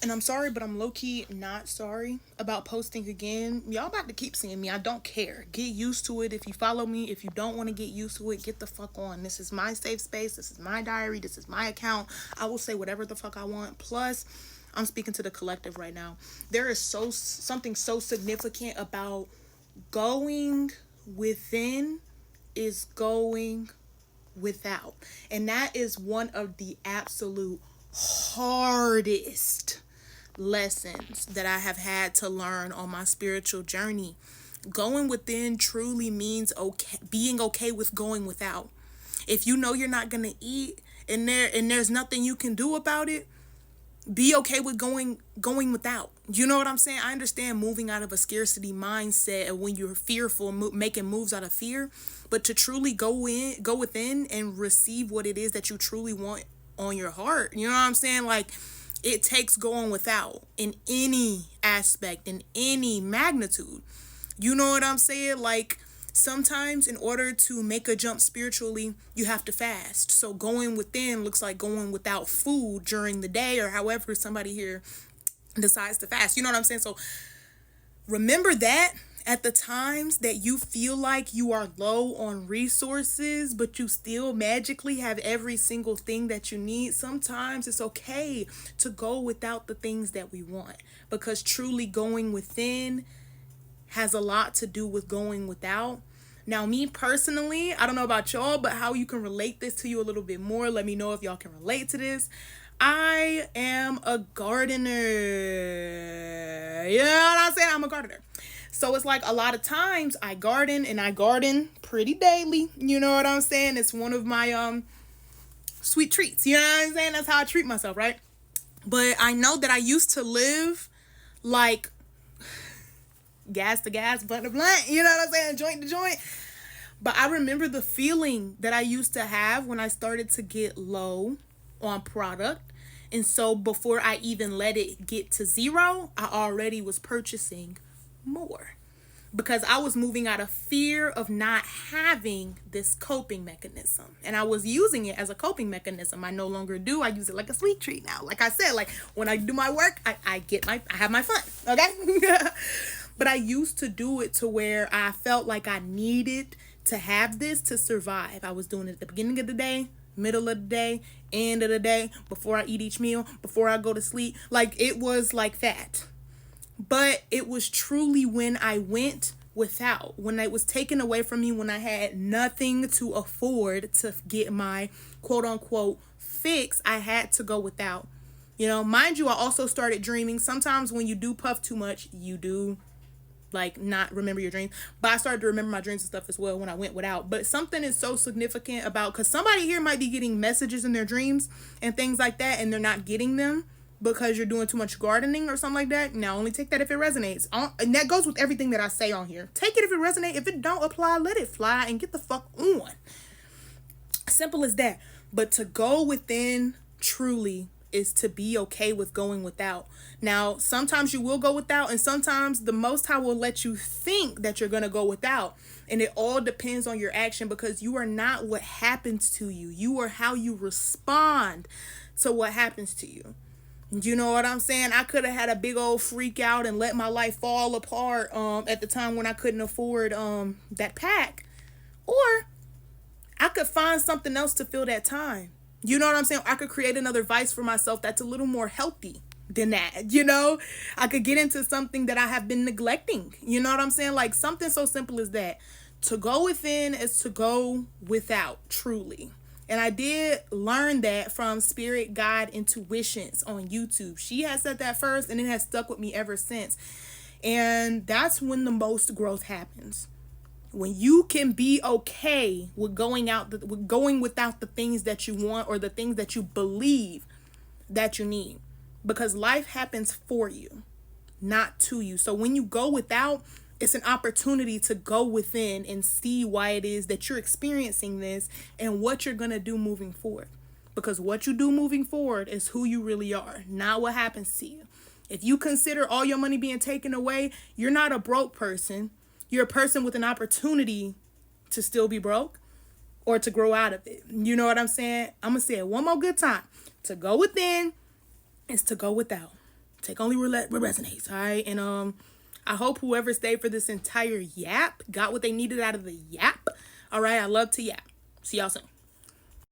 And I'm sorry, but I'm low key not sorry about posting again. Y'all about to keep seeing me. I don't care. Get used to it. If you follow me, if you don't want to get used to it, get the fuck on. This is my safe space. This is my diary. This is my account. I will say whatever the fuck I want. Plus, I'm speaking to the collective right now. There is something so significant about going within is going without. And that is one of the absolute hardest lessons that I have had to learn on my spiritual journey. Going within truly means okay, being okay with going without. If you know you're not going to eat and there's nothing you can do about it, be okay with going without. You know what I'm saying? I understand moving out of a scarcity mindset and when you're fearful, making moves out of fear, but to truly go within and receive what it is that you truly want on your heart. You know what I'm saying? Like, it takes going without in any aspect, in any magnitude. You know what I'm saying? Like, sometimes in order to make a jump spiritually, you have to fast. So going within looks like going without food during the day or however somebody here decides to fast. You know what I'm saying? So remember that at the times that you feel like you are low on resources, but you still magically have every single thing that you need, sometimes it's okay to go without the things that we want, because truly going within has a lot to do with going without. Now, me personally, I don't know about y'all, but how you can relate this to you a little bit more. Let me know if y'all can relate to this. I am a gardener. You know what I'm saying? I'm a gardener. So it's like a lot of times I garden, and I garden pretty daily. You know what I'm saying? It's one of my sweet treats. You know what I'm saying? That's how I treat myself, right? But I know that I used to live like gas to gas, blunt to blunt, you know what I'm saying, joint to joint. But I remember the feeling that I used to have when I started to get low on product. And so before I even let it get to zero, I already was purchasing more, because I was moving out of fear of not having this coping mechanism. And I was using it as a coping mechanism. I no longer do. I use it like a sweet treat now. Like I said, like when I do my work, I have my fun. Okay. But I used to do it to where I felt like I needed to have this to survive. I was doing it at the beginning of the day, middle of the day, end of the day, before I eat each meal, before I go to sleep. Like, it was like that. But it was truly when I went without, when it was taken away from me, when I had nothing to afford to get my quote unquote fix, I had to go without. You know, mind you, I also started dreaming. Sometimes when you do puff too much, you do like not remember your dreams, but I started to remember my dreams and stuff as well when I went without. But something is so significant about, because somebody here might be getting messages in their dreams and things like that, and they're not getting them because you're doing too much gardening or something like that. Now, only take that if it resonates. And that goes with everything that I say on here. Take it if it resonates. If it don't apply, let it fly and get the fuck on. Simple as that. But to go within truly is to be okay with going without. Now, sometimes you will go without, and sometimes the Most High will let you think that you're going to go without. And it all depends on your action, because you are not what happens to you. You are how you respond to what happens to you. You know what I'm saying? I could have had a big old freak out and let my life fall apart at the time when I couldn't afford that pack. Or I could find something else to fill that time. You know what I'm saying? I could create another vice for myself that's a little more healthy than that. You know, I could get into something that I have been neglecting. You know what I'm saying? Like something so simple as that. To go within is to go without, truly. And I did learn that from Spirit Guide Intuitions on YouTube. She had said that first, and it has stuck with me ever since. And that's when the most growth happens. When you can be okay with going without the things that you want or the things that you believe that you need, because life happens for you, not to you. So when you go without, it's an opportunity to go within and see why it is that you're experiencing this and what you're going to do moving forward. Because what you do moving forward is who you really are, not what happens to you. If you consider all your money being taken away, you're not a broke person. You're a person with an opportunity to still be broke or to grow out of it. You know what I'm saying? I'm going to say it one more good time. To go within is to go without. Take only what resonates, all right? And I hope whoever stayed for this entire yap got what they needed out of the yap. All right, I love to yap. See y'all soon.